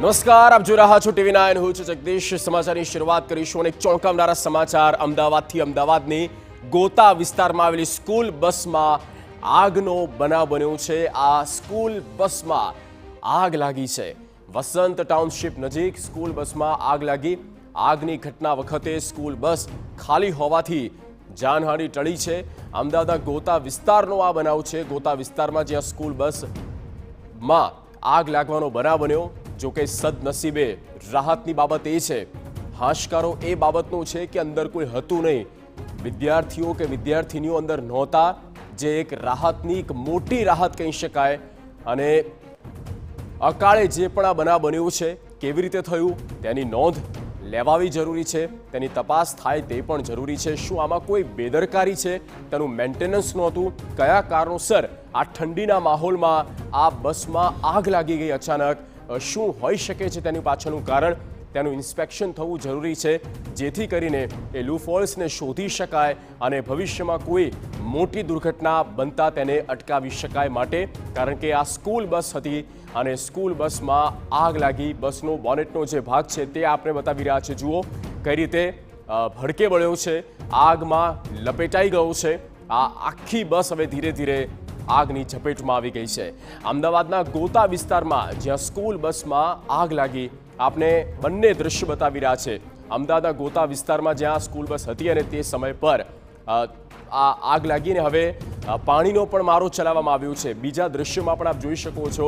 નમસ્કાર, આપ જોઈ રહ્યા છો TV9, હું છું જગદીશ। સમાચારની શરૂઆત કરીશું અને એક ચોંકાવનારા સમાચાર અમદાવાદથી। અમદાવાદની ગોતા વિસ્તારમાં આવેલી સ્કૂલ બસમાં આગનો બનાવ બન્યો છે। આ સ્કૂલ બસમાં આગ લાગી છે। વસંત ટાઉનશીપ નજીક સ્કૂલ બસમાં આગ લાગી। આગની ઘટના વખતે સ્કૂલ બસ ખાલી હોવાથી જાનહાનિ ટળી છે। અમદાવાદના ગોતા વિસ્તારનો આ બનાવ છે। ગોતા વિસ્તારમાં જ્યાં સ્કૂલ બસમાં આગ લાગવાનો બનાવ બન્યો, જો કે સદનસીબે રાહતની બાબત એ છે, હાશકારો એ બાબતનો છે કે અંદર કોઈ હતું નહીં, વિદ્યાર્થીઓ કે વિદ્યાર્થીનીઓ અંદર નહોતા, જે એક રાહતની એક મોટી રાહત કહી શકાય। અને અકાળે જે પણ આ બનાવ બન્યો છે, કેવી રીતે થયું તેની નોંધ લેવાવી જરૂરી છે, તેની તપાસ થાય તે પણ જરૂરી છે। શું આમાં કોઈ બેદરકારી છે, તેનું મેન્ટેનન્સ નહોતું, કયા કારણોસર આ ઠંડીના માહોલમાં આ બસમાં આગ લાગી ગઈ અચાનક, શું હોઈ શકે છે તેની પાછળનું કારણ, તેનું ઇન્સ્પેક્શન થવું જરૂરી છે, જેથી કરીને એ લૂફોલ્સને શોધી શકાય અને ભવિષ્યમાં કોઈ મોટી દુર્ઘટના બનતા તેને અટકાવી શકાય માટે। કારણ કે આ સ્કૂલ બસ હતી અને સ્કૂલ બસમાં આગ લાગી। બસનો બોનેટનો જે ભાગ છે તે આપણે બતાવી રહ્યા છે। જુઓ કઈ રીતે ભડકે બળ્યો છે, આગમાં લપેટાઈ ગયો છે। આ આખી બસ હવે ધીરે ધીરે આગની ઝપેટમાં આવી ગઈ છે। અમદાવાદના ગોતા વિસ્તારમાં જ્યાં સ્કૂલ બસમાં આગ લાગી, આપને બંને દ્રશ્ય બતાવી રહ્યા છે। અમદાવાદના ગોતા વિસ્તારમાં જ્યાં સ્કૂલ બસ હતી અને તે સમય પર આ આગ લાગીને હવે પાણીનો પણ મારો ચલાવવામાં આવ્યો છે। બીજા દ્રશ્યમાં પણ આપ જોઈ શકો છો,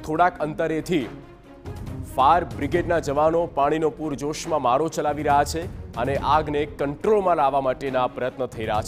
થોડાક અંતરેથી ફાયર બ્રિગેડના જવાનો પાણીનો પૂરજોશમાં મારો ચલાવી રહ્યા છે અને આગને કંટ્રોલમાં લાવવા માટેના પ્રયત્ન થઈ રહ્યા છે।